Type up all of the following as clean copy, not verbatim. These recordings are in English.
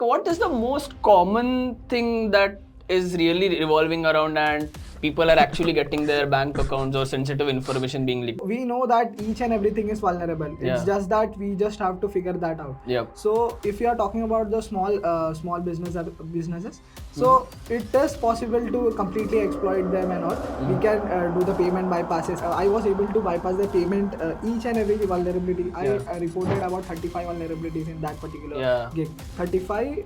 what is the most common thing that is really revolving around and people are actually getting their bank accounts or sensitive information being leaked? We know that each and everything is vulnerable. It's Yeah. just that we just have to figure that out. Yep. So if you are talking about the small businesses, so it is possible to completely exploit them and all. We can do the payment bypasses. I was able to bypass the payment each and every vulnerability. I reported about 35 vulnerabilities in that particular gig. 35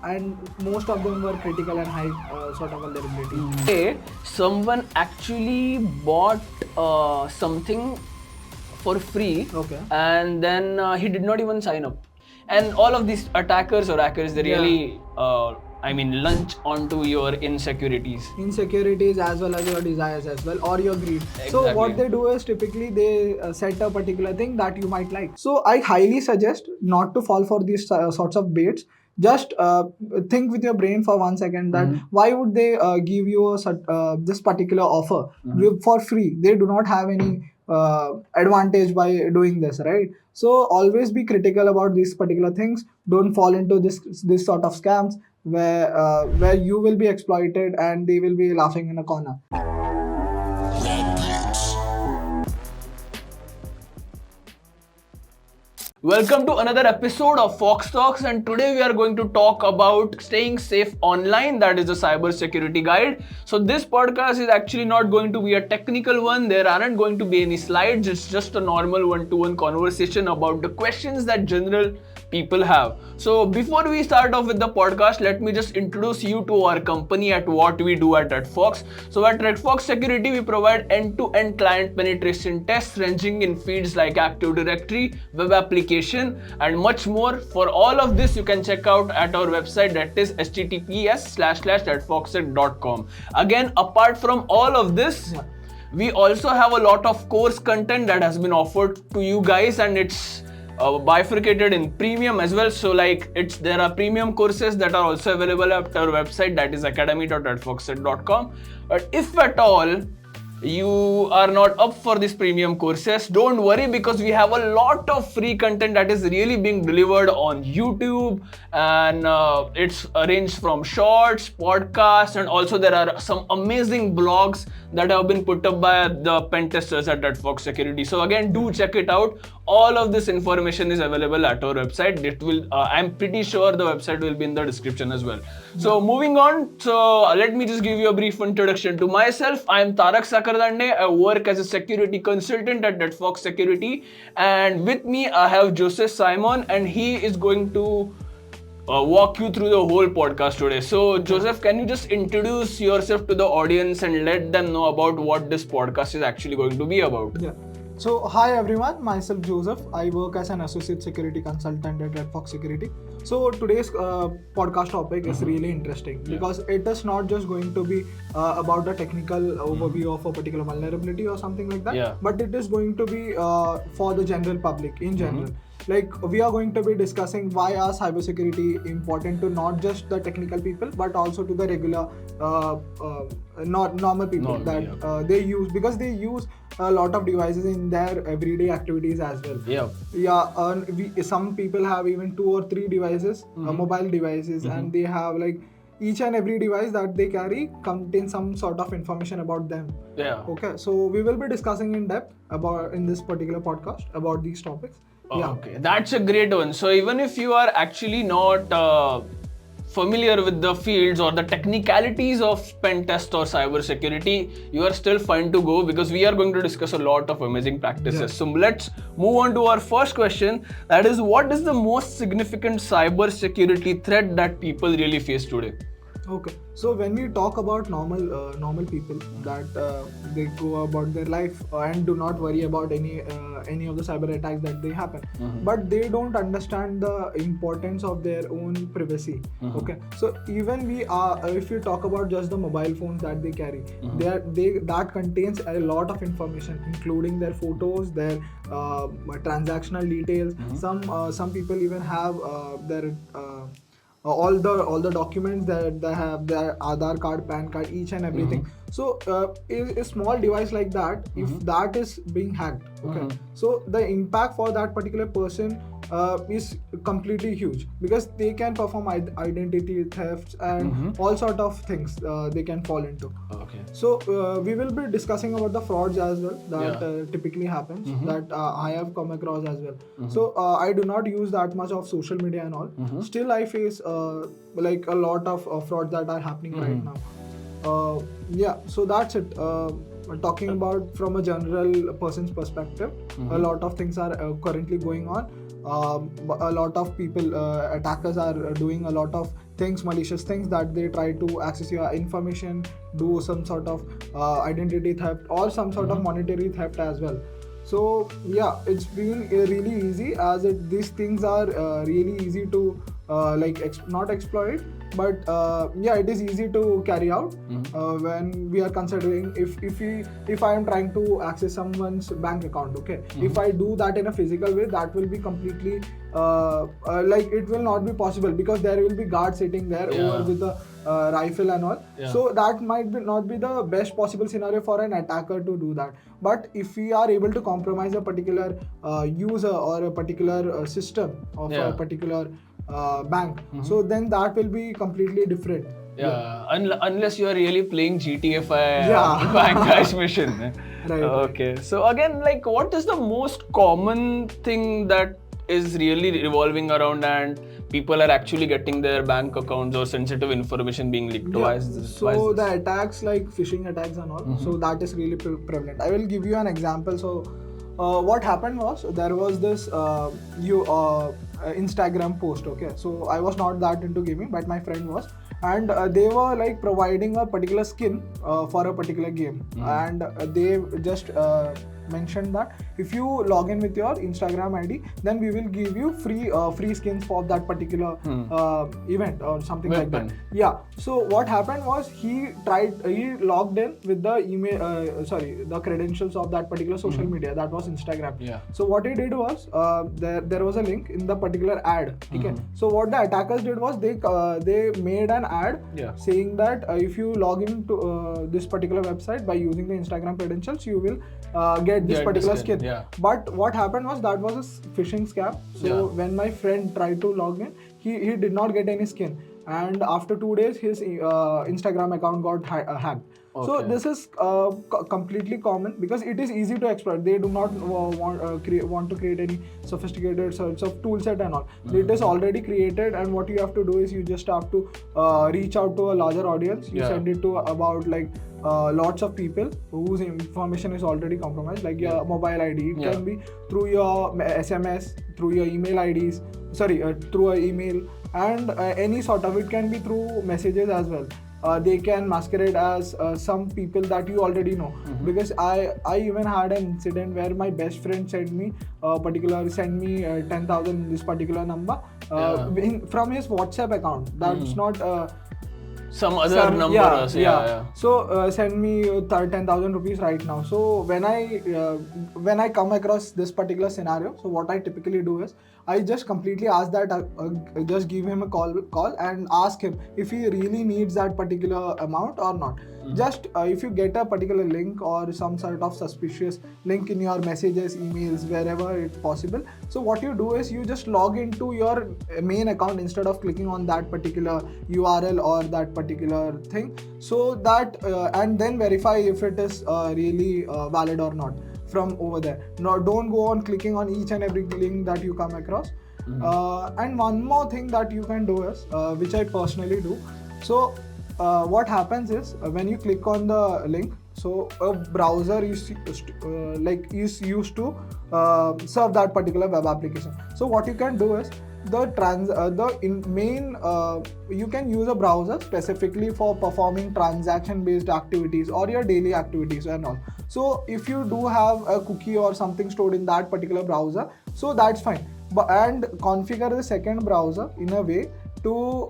and most of them were critical and high sort of vulnerability. Hey, someone actually bought something for free, and then he did not even sign up. And all of these attackers or hackers, they really, lunch onto your insecurities. Insecurities as well as your desires as well, or your greed. So Exactly. what they do is typically they set a particular thing that you might like. So I highly suggest not to fall for these sorts of baits. Just think with your brain for 1 second that why would they give you this particular offer for free? They do not have any advantage by doing this, right? So always be critical about these particular things. Don't fall into this sort of scams where you will be exploited and they will be laughing in a corner. Welcome to another episode of Fox Talks, and today we are going to talk about staying safe online. That is the cybersecurity guide. So this podcast is actually not going to be a technical one. There aren't going to be any slides. It's just a normal one-to-one conversation about the questions that general people have. So before we start off with the podcast, let me just introduce you to our company at what we do at Redfox. So at Redfox Security, we provide end-to-end client penetration tests ranging in fields like Active Directory, web application, and much more. For all of this, you can check out at our website, that is https://redfoxsec.com. Again, apart from all of this, we also have a lot of course content that has been offered to you guys, and it's bifurcated in premium as well. So there are premium courses that are also available at our website, that is academy.redfoxsec.com. But if at all you are not up for these premium courses, don't worry, because we have a lot of free content that is really being delivered on YouTube, and it's arranged from shorts, podcasts, and also there are some amazing blogs that have been put up by the pen testers at Redfox Security. So again, do check it out. All of this information is available at our website. It will, I'm pretty sure the website will be in the description as well. So moving on, so let me just give you a brief introduction to myself. I am Tarak Sakardande. I work as a security consultant at Redfox Security, and with me I have Joseph Simon, and he is going to walk you through the whole podcast today. So Joseph, can you just introduce yourself to the audience and let them know about what this podcast is actually going to be about? Yeah. So hi everyone, myself Joseph. I work as an associate security consultant at Redfox Security. So today's podcast topic is really interesting because it is not just going to be about the technical overview of a particular vulnerability or something like that, but it is going to be for the general public in general. Like we are going to be discussing why are cybersecurity important to not just the technical people but also to the regular not normal people they use, because they use a lot of devices in their everyday activities as well. Some people have even 2 or 3 devices, mobile devices, and they have like each and every device that they carry contains some sort of information about them. Okay, so we will be discussing in depth about in this particular podcast about these topics. Okay, that's a great one. So even if you are actually not familiar with the fields or the technicalities of pen test or cyber security, you are still fine to go, because we are going to discuss a lot of amazing practices. So let's move on to our first question. That is, what is the most significant cyber security threat that people really face today? Okay, so when we talk about normal people that they go about their life and do not worry about any of the cyber attacks that they happen, but they don't understand the importance of their own privacy. Okay, so even if you talk about just the mobile phones that they carry, that contains a lot of information, including their photos, their transactional details. Some people even have their all the documents that they have, their Aadhaar card, PAN card, each and everything. So a small device like that, if that is being hacked, so the impact for that particular person is completely huge, because they can perform identity thefts and all sort of things they can fall into. Okay. So we will be discussing about the frauds as well that typically happens that I have come across as well. So I do not use that much of social media and all. Still I face like a lot of frauds that are happening right now. Yeah, so that's it. Talking about from a general person's perspective, a lot of things are currently going on. A lot of people, attackers are doing a lot of things, malicious things, that they try to access your information, do some sort of identity theft or some sort of monetary theft as well. So yeah, it's been really easy, as these things are really easy to not exploit, but yeah, it is easy to carry out when we are considering if I am trying to access someone's bank account. Okay, if I do that in a physical way, that will be completely like it will not be possible, because there will be guards sitting there over with a rifle and all. So that might not be the best possible scenario for an attacker to do that. But if we are able to compromise a particular user or a particular system of a particular bank, so then that will be completely different. Unless you are really playing GTA 5 bank heist mission. Right. Okay. So again, like, what is the most common thing that is really revolving around and people are actually getting their bank accounts or sensitive information being leaked? Why is this? So the attacks like phishing attacks and all, so that is really prevalent. I will give you an example. So what happened was, there was this Instagram post. Okay, so I was not that into gaming, but my friend was, and they were like providing a particular skin for a particular game, and they just mentioned that if you log in with your Instagram ID, then we will give you free skins for that particular event or something like that. Yeah. So what happened was, he logged in with the email, the credentials of that particular social media, that was Instagram. So what he did was, there was a link in the particular ad. Okay. So what the attackers did was, they made an ad saying that if you log into this particular website by using the Instagram credentials, you will get this particular skin. But what happened was, that was a phishing scam. So when my friend tried to log in, he did not get any skin, and after 2 days his Instagram account got hacked. So this is completely common, because it is easy to exploit. They do not want to create any sophisticated sorts of tool set and all. It is already created, and what you have to do is, you just have to reach out to a larger audience. You send it to about like lots of people whose information is already compromised, like your mobile ID. It can be through your SMS, through your email IDs, through an email, and any sort of, it can be through messages as well. They can masquerade as some people that you already know, because I even had an incident where my best friend sent me 10,000 in this particular number from his WhatsApp account. That's not some other number. So send me 10,000 rupees right now. So when I come across this particular scenario, so what I typically do is, I just completely ask that, just give him a call and ask him if he really needs that particular amount or not. Just if you get a particular link or some sort of suspicious link in your messages, emails, wherever it's possible, so what you do is, you just log into your main account instead of clicking on that particular URL or that particular thing, so that and then verify if it is really valid or not from over there. Now, don't go on clicking on each and every link that you come across. And one more thing that you can do is, which I personally do. So what happens is, when you click on the link, so a browser is used to serve that particular web application. So what you can do is, you can use a browser specifically for performing transaction based activities or your daily activities and all. So if you do have a cookie or something stored in that particular browser, so that's fine. And configure the second browser in a way to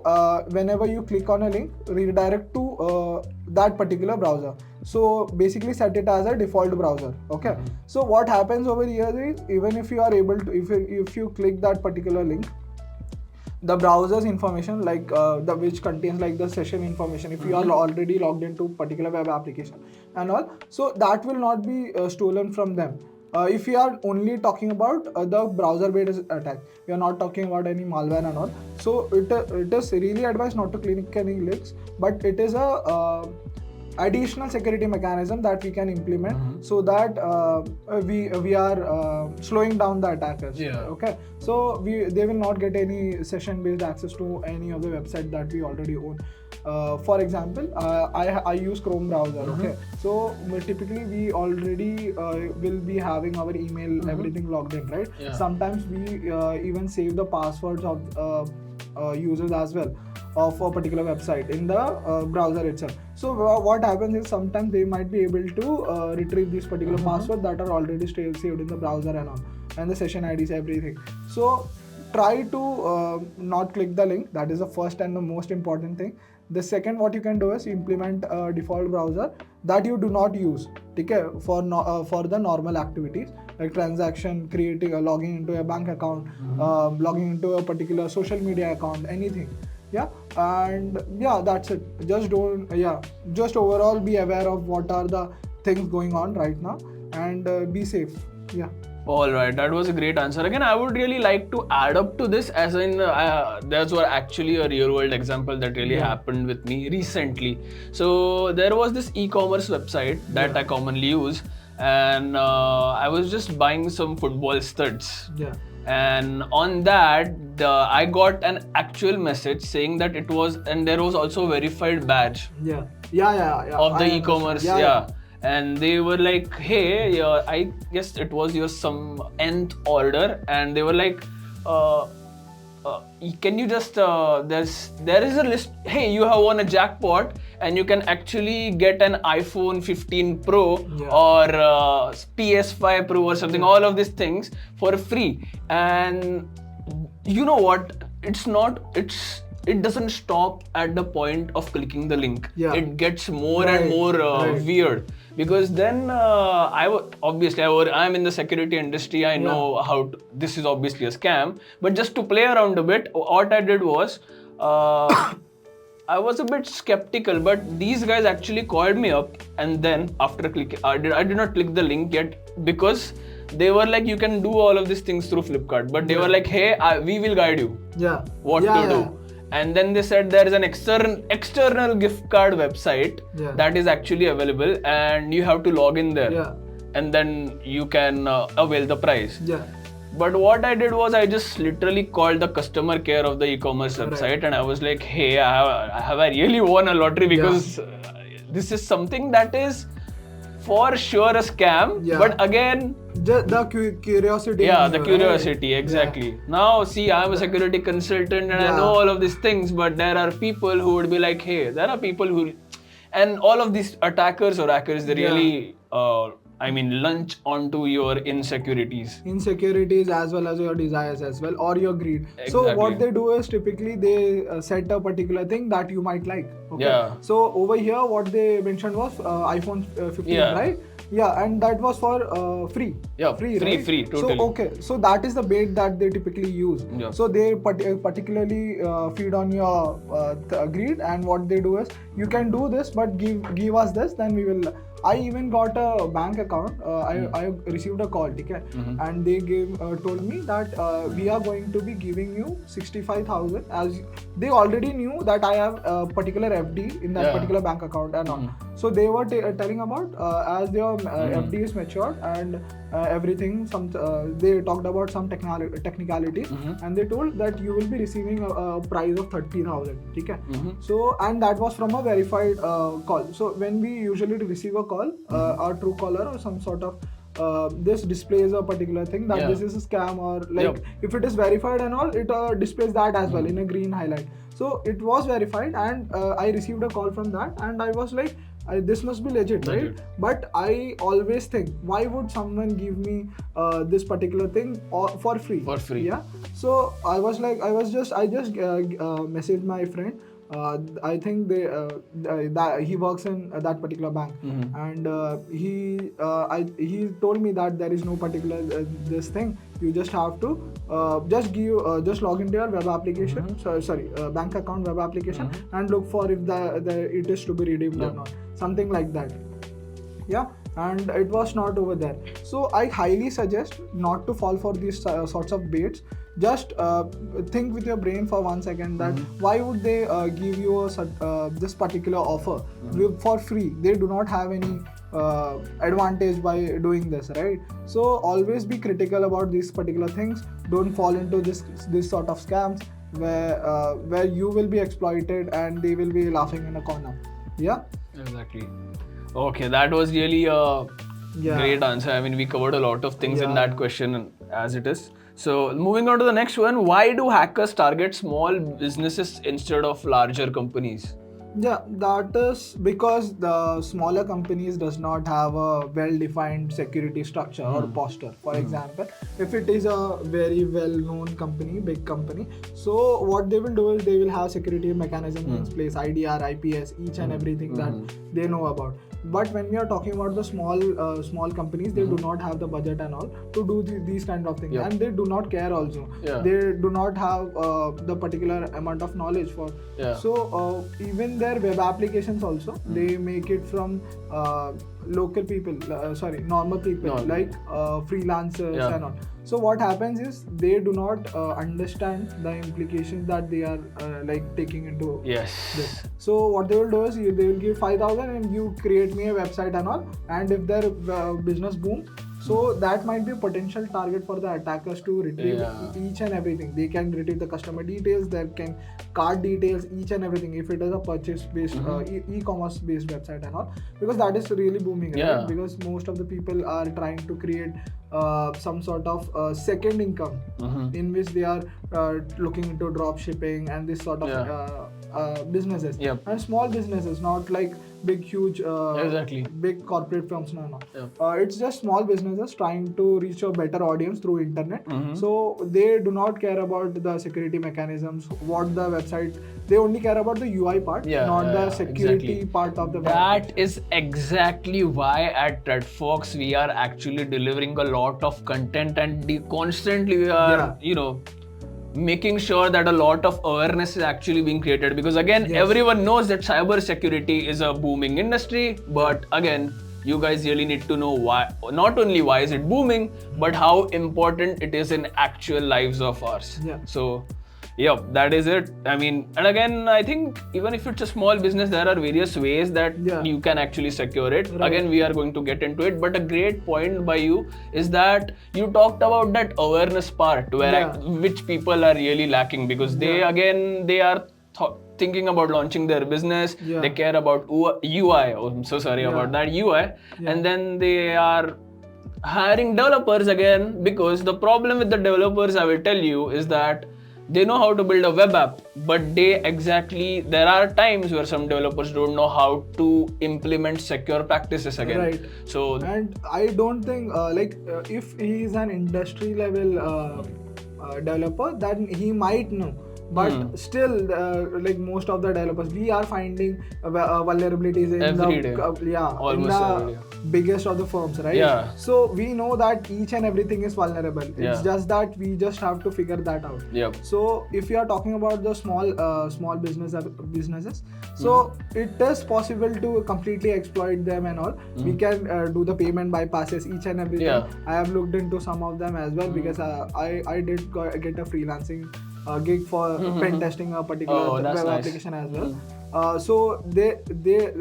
whenever you click on a link, redirect to that particular browser. So basically set it as a default browser. Okay. So what happens over here is, even if you are able to, if you click that particular link, the browser's information, like which contains like the session information, if you are already logged into particular web application and all, so that will not be stolen from them. if we are only talking about the browser-based attack, we are not talking about any malware and all. So it is really advised not to click any links, but it is a additional security mechanism that we can implement so that we are slowing down the attackers. Okay, so they will not get any session based access to any of the website that we already own. For example, I use Chrome browser. Okay, so typically we already will be having our email everything logged in, right? Sometimes we even save the passwords of users as well of a particular website in the browser itself. So what happens is sometimes they might be able to retrieve these particular passwords that are already saved in the browser and all, and the session IDs, everything. So try to not click the link. That is the first and the most important thing. The second, what you can do is implement a default browser that you do not use, okay, for the normal activities like transaction, creating, logging into a bank account, logging into a particular social media account, anything. Yeah, and yeah, that's it. Just overall be aware of what are the things going on right now, and be safe. Yeah. Alright, that was a great answer. Again, I would really like to add up to this, as in there's actually a real world example that really happened with me recently. So there was this e-commerce website that I commonly use, and I was just buying some football studs. And on that I got an actual message saying that it was, and there was also a verified badge of the e-commerce. And they were like, hey, I guess it was your some nth order, and they were like, can you just there is a list, hey, you have won a jackpot and you can actually get an iPhone 15 Pro or PS5 Pro or something, all of these things for free. And you know what, it doesn't stop at the point of clicking the link. It gets more and more weird, because then I'm in the security industry. I know how this is obviously a scam, but just to play around a bit, what I did was I was a bit skeptical, but these guys actually called me up, and then after clicking, I did not click the link yet, because they were like, you can do all of these things through Flipkart, but they were like, hey, we will guide you what to do. And then they said there is an external gift card website that is actually available, and you have to log in there, and then you can avail the prize. But what I did was I just literally called the customer care of the e-commerce website, and I was like, hey, I really won a lottery, because this is something that is for sure a scam, but again, the curiosity. The curiosity, exactly. Now, see, I'm a security consultant and I know all of these things, but there are people who would be like, hey, there are people who, and all of these attackers or hackers, they really, lunch onto your insecurities as well as your desires as well, or your greed. So what they do is typically they set a particular thing that you might like. So over here, what they mentioned was iPhone 15, right? And that was for free. Free, totally. So that is the bait that they typically use. So they particularly feed on your greed, and what they do is, you can do this, but give us this, then we will. I even got a bank account. I received a call, okay? And they told me that we are going to be giving you 65,000, as they already knew that I have a particular FD in that particular bank account and all. So they were telling about as their FD is matured and everything. They talked about some technicalities, and they told that you will be receiving a prize of 30,000. Okay? So, and that was from a verified call. So when we usually receive a call, our Truecaller or some sort of this displays a particular thing that this is a scam, or like if it is verified and all, it displays that as well in a green highlight. So it was verified, and I received a call from that, and I was like, this must be legit, right? But I always think, why would someone give me this particular thing for free? So I just messaged my friend. I think he works in that particular bank, and he told me that there is no particular this thing. You just have to just log into your web application, bank account web application, and look for if it is to be redeemed or not, something like that. and it was not over there. So I highly suggest not to fall for these sorts of baits. Just think with your brain for 1 second that why would they give you this particular offer for free? They do not have any advantage by doing this, right? So always be critical about these particular things. Don't fall into this sort of scams where you will be exploited and they will be laughing in a corner. Yeah, exactly. Okay, that was really a great answer. I mean, we covered a lot of things in that question as it is. So moving on to the next one, why do hackers target small businesses instead of larger companies? Yeah, that is because the smaller companies does not have a well-defined security structure or posture. For example, if it is a very well-known company, big company, so what they will do is they will have security mechanisms in place, IDR, IPS, each and everything that they know about. But when we are talking about the small companies, they do not have the budget and all to do these kind of things, and they do not care also. They do not have the particular amount of knowledge for. So even their web applications also, they make it from local people, normal people like freelancers and all. So what happens is they do not understand the implications that they are taking into this. So what they will do is they will give 5,000 and you create me a website and all, and if their business booms, so that might be a potential target for the attackers to retrieve each and everything. They can retrieve the customer details, their card details, each and everything. If it is a purchase-based, e-commerce-based website and all, because that is really booming, right? Because most of the people are trying to create some sort of second income in which they are looking into drop shipping and this sort of businesses. And small businesses, not like big, huge, big corporate firms. No. It's just small businesses trying to reach a better audience through internet. So they do not care about the security mechanisms, what the website. They only care about the UI part, not the security part of the website. That is exactly why at Redfox we are actually delivering a lot of content and constantly we are, making sure that a lot of awareness is actually being created, because again, everyone knows that cybersecurity is a booming industry, but again, you guys really need to know why, not only why is it booming, but how important it is in actual lives of ours. So that is it. I mean, and again, I think even if it's a small business, there are various ways that you can actually secure it. Again, we are going to get into it, but a great point by you is that you talked about that awareness part where which people are really lacking, because they are thinking about launching their business. They care about UI. Oh, I'm so sorry about that UI. And then they are hiring developers again, because the problem with the developers, I will tell you, is that they know how to build a web app, but there are times where some developers don't know how to implement secure practices again. So, and I don't think if he is an industry level developer, then he might know. But still, most of the developers, we are finding vulnerabilities in the biggest of the firms, right? So we know that each and everything is vulnerable. It's just that we just have to figure that out. So if you are talking about the small businesses, so it is possible to completely exploit them and all. We can do the payment bypasses, each and everything. I have looked into some of them as well, because I did get a freelancing gig for pen testing a particular web application as well. So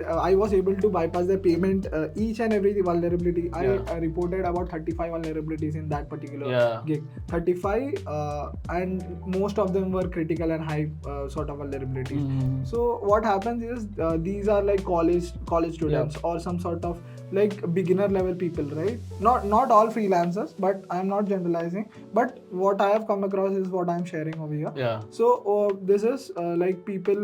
I was able to bypass the payment, each and every vulnerability. I reported about 35 vulnerabilities in that particular gig. 35 and most of them were critical and high sort of vulnerabilities. So what happens is these are like college students or some sort of like beginner level people, right? Not all freelancers, but I'm not generalizing, but what I have come across is what I'm sharing over here. So this is like people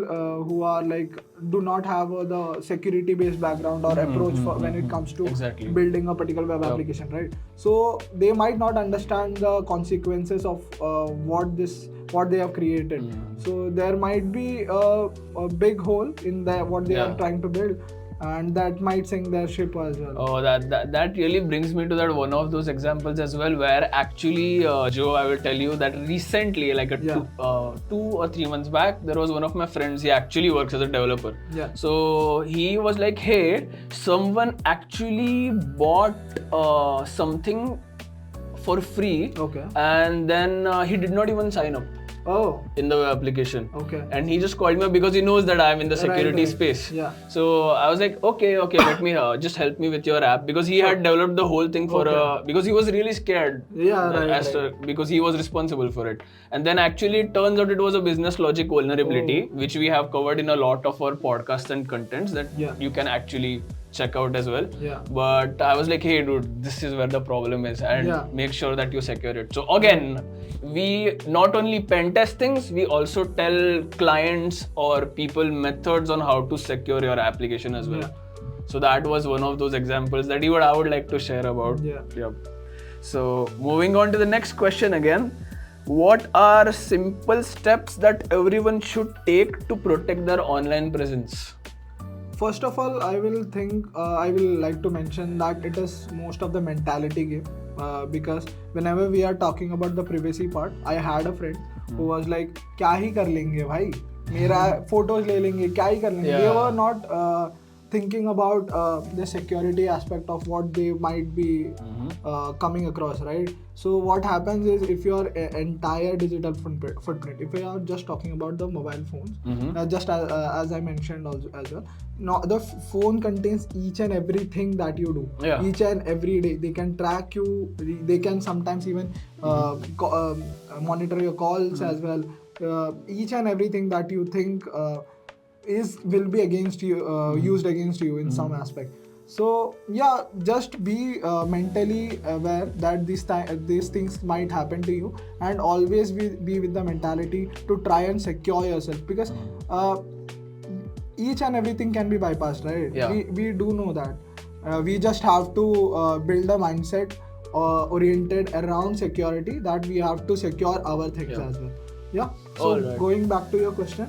who are like do not have the security based background or approach for when it comes to building a particular web application, right? So they might not understand the consequences of what they have created. So there might be a big hole in what they are trying to build. and that might sink their ship as well. Oh, that really brings me to that one of those examples as well, where actually, Joe, I will tell you that recently, like 2 or 3 months back, there was one of my friends. He actually works as a developer. Yeah. So he was like, "Hey, someone actually bought something for free, Okay. and then he did not even sign up Oh. in the application. Okay. And he just called me because he knows that I'm in the security Right. space. Yeah. So I was like, okay, let me just help me with your app, because he had developed the whole thing for because he was really scared. Yeah, right. Because he was responsible for it. And then actually it turns out it was a business logic vulnerability, which we have covered in a lot of our podcasts and contents that you can actually check out as well. Yeah. But I was like, hey dude, this is where the problem is, and make sure that you secure it. So again, we not only pen test things, we also tell clients or people methods on how to secure your application as well. So that was one of those examples that I would like to share about. Yep. So moving on to the next question again. What are simple steps that everyone should take to protect their online presence? First of all, I will like to mention that it is most of the mentality game, because whenever we are talking about the privacy part, I had a friend who was like, क्या ही कर लेंगे भाई, मेरा photos ले लेंगे, क्या ही कर लेंगे. They were not thinking about the security aspect of what they might be coming across, right? So what happens is, if your entire digital footprint, if we are just talking about the mobile phones, just as I mentioned also as well, now the phone contains each and everything that you do, each and every day. They can track you, they can sometimes even monitor your calls as well. Each and everything that you think will be against you, used against you in some aspect. So yeah, just be mentally aware that these things might happen to you, and always be with the mentality to try and secure yourself, because each and everything can be bypassed, right? We do know that. We just have to build a mindset oriented around security, that we have to secure our things as well. Yeah. So going back to your question,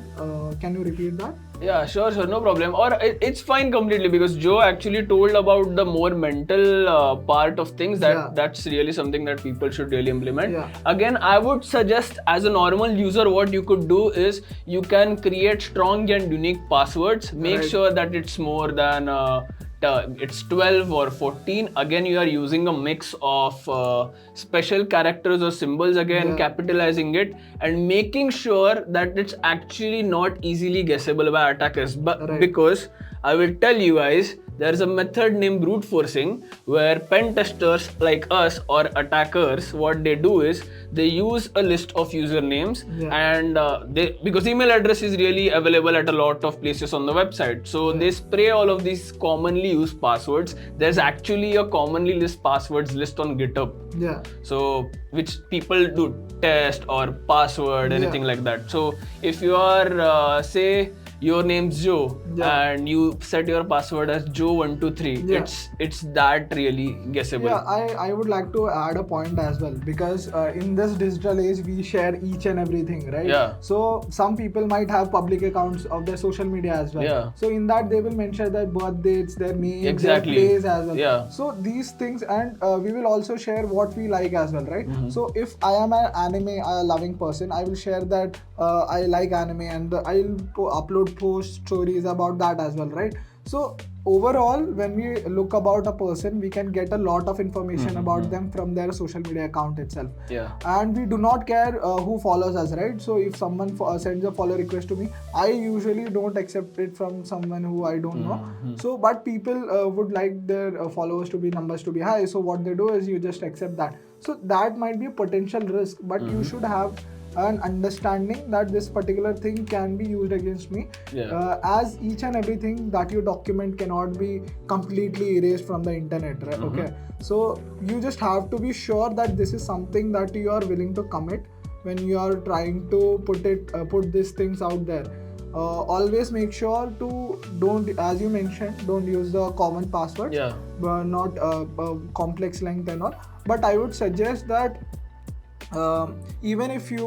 can you repeat that? Yeah, sure, no problem. Or it's fine completely, because Joe actually told about the more mental part of things that's really something that people should really implement. Again, I would suggest, as a normal user, what you could do is you can create strong and unique passwords. Make sure that it's more than it's 12 or 14. Again, you are using a mix of special characters or symbols, again capitalizing it, and making sure that it's actually not easily guessable by attackers. But because I will tell you guys, there is a method named brute forcing, where pen testers like us or attackers, what they do is they use a list of usernames, and because email address is really available at a lot of places on the website, so they spray all of these commonly used passwords. There's actually a commonly used passwords list on GitHub. So which people do test or password, anything like that. So if you are say your name's Joe and you set your password as Joe123, it's that really guessable. Yeah, I would like to add a point as well, because in this digital age we share each and everything, right? So some people might have public accounts of their social media as well. So in that they will mention their birth dates, their name, their place as well. So these things, and we will also share what we like as well, right? So if I am an anime loving person, I will share that I like anime, and I'll upload post stories about that as well, right? So overall, when we look about a person, we can get a lot of information about them from their social media account itself. And we do not care who follows us, right? So if someone sends a follow request to me, I usually don't accept it from someone who I don't know. So but people would like their followers to be numbers to be high, so what they do is you just accept that. So that might be a potential risk, but you should have an understanding that this particular thing can be used against me, as each and everything that you document cannot be completely erased from the internet, right? Okay, so you just have to be sure that this is something that you are willing to commit when you are trying to put these things out there. Always make sure to don't, as you mentioned, don't use the common passwords, but not complex length and all. But I would suggest that even if you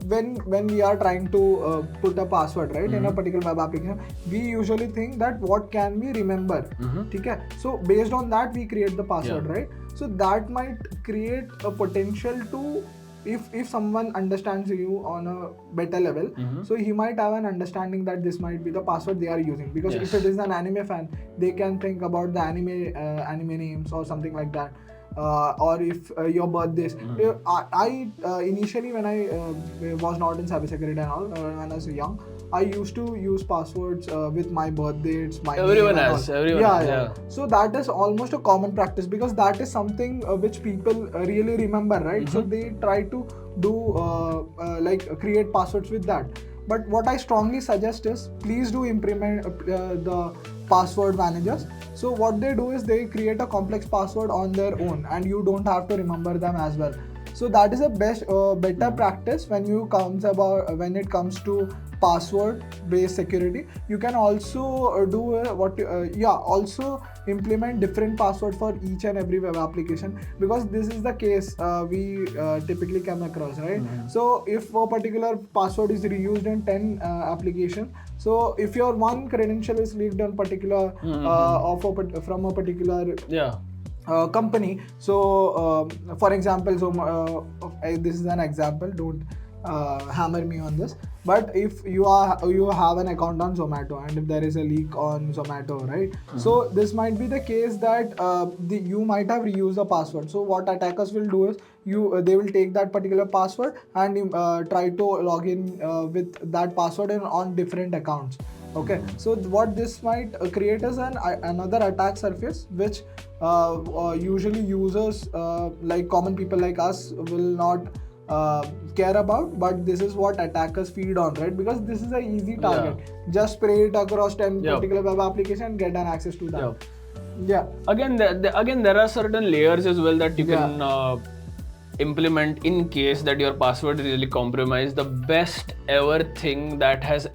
when we are trying to put a password, right, in a particular web application, we usually think that what can we remember. Okay, so based on that we create the password, right? So that might create a potential to, if someone understands you on a better level, so he might have an understanding that this might be the password they are using, because if it is an anime fan, they can think about the anime names or something like that. Or if your birthdays. I initially, when I was not in cybersecurity and all, when I was young, I used to use passwords with my birthdays, my everyone name has, and all. everyone has, yeah. So that is almost a common practice, because that is something which people really remember, right? So they try to do like create passwords with that. But what I strongly suggest is, please do implement the password managers. So what they do is they create a complex password on their own, and you don't have to remember them as well. So that is a better practice when it comes to password based security. You can also do also implement different password for each and every web application, because this is the case we typically come across, right? So if a particular password is reused in 10 applications, so if your one credential is leaked on particular from a particular company, so for example, so this is an example, don't hammer me on this, but if you have an account on Zomato, and if there is a leak on Zomato, right? So this might be the case that you might have reused the password. So what attackers will do is they will take that particular password and try to log in with that password on different accounts. Okay, so what this might create is another attack surface, which usually users like common people like us will not care about, but this is what attackers feed on, right? Because this is an easy target. Just spray it across 10 particular web application and get an access to that. Again, there are certain layers as well that you can implement in case that your password is really compromised. The best ever thing that has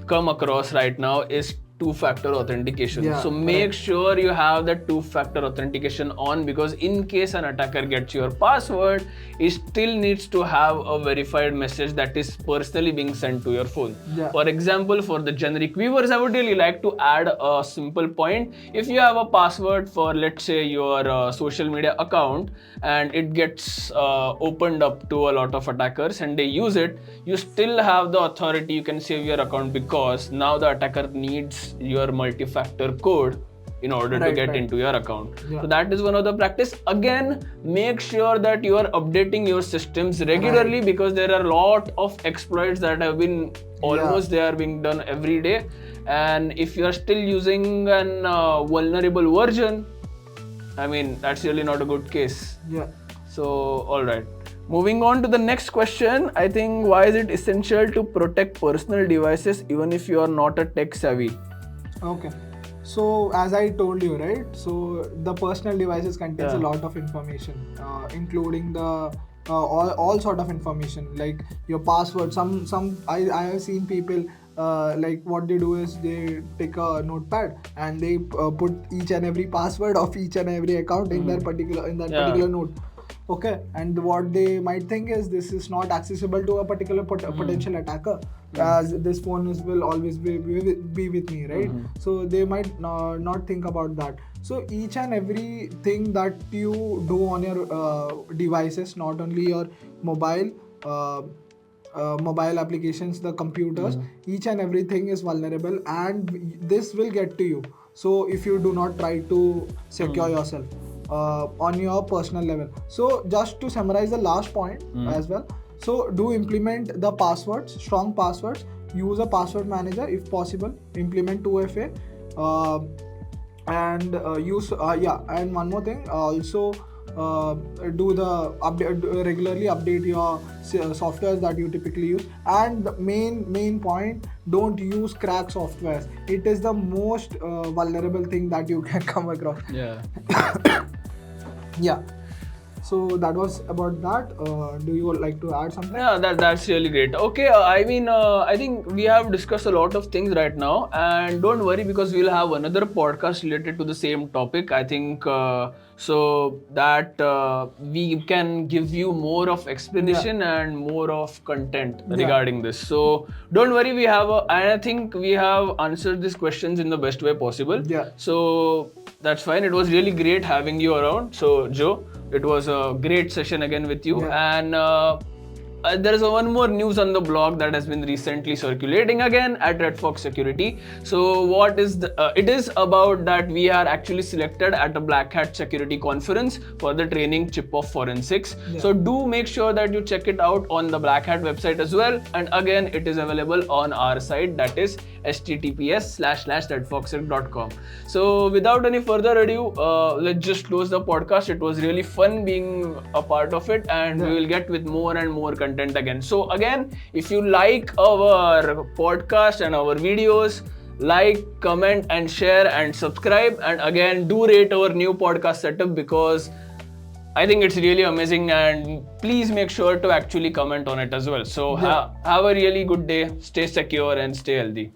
come across right now is two-factor authentication. So make sure you have that two-factor authentication on, because in case an attacker gets your password, he still needs to have a verified message that is personally being sent to your phone. For example, for the generic viewers, I would really like to add a simple point. If you have a password for, let's say, your social media account, and it gets opened up to a lot of attackers and they use it, you still have the authority, you can save your account, because now the attacker needs your multi-factor code in order to get into your account. So that is one of the practice. Again, make sure that you are updating your systems regularly, because there are a lot of exploits that have been they are being done every day. And if you are still using an vulnerable version, I mean, that's really not a good case. So, alright. Moving on to the next question. I think, why is it essential to protect personal devices even if you are not a tech savvy? Okay. So as I told you, right? So the personal devices contains a lot of information, including the all sort of information, like your password. I have seen people like what they do is they take a notepad and they put each and every password of each and every account in that particular note. Okay, and what they might think is this is not accessible to a particular potential attacker, as this phone will always be with me, right? So they might not think about that. So each and every thing that you do on your devices, not only your mobile applications, the computers, each and everything is vulnerable, and this will get to you. So if you do not try to secure yourself on your personal level. So just to summarize the last point as well, so do implement the passwords, strong passwords, use a password manager if possible, implement 2FA, and use and one more thing, also do the regularly update your softwares that you typically use. And the main point, don't use crack softwares. It is the most vulnerable thing that you can come across. So that was about that. Do you like to add something? Yeah, that's really great. Okay, I think we have discussed a lot of things right now, and don't worry because we'll have another podcast related to the same topic. I think so that we can give you more of explanation and more of content regarding this. So don't worry, and I think we have answered these questions in the best way possible. Yeah. So that's fine. It was really great having you around. So Joe, it was a great session again with you. And there is one more news on the blog that has been recently circulating again at Redfox Security. So what is it is about that we are actually selected at a Black Hat Security conference for the training chip of forensics. So do make sure that you check it out on the Black Hat website as well. And again, it is available on our site, that is https://redfoxsec.com. So without any further ado, let's just close the podcast. It was really fun being a part of it, and we will get with more and more content again. So again, if you like our podcast and our videos, like, comment and share and subscribe, and again do rate our new podcast setup because I think it's really amazing, and please make sure to actually comment on it as well. So have a really good day, stay secure and stay healthy.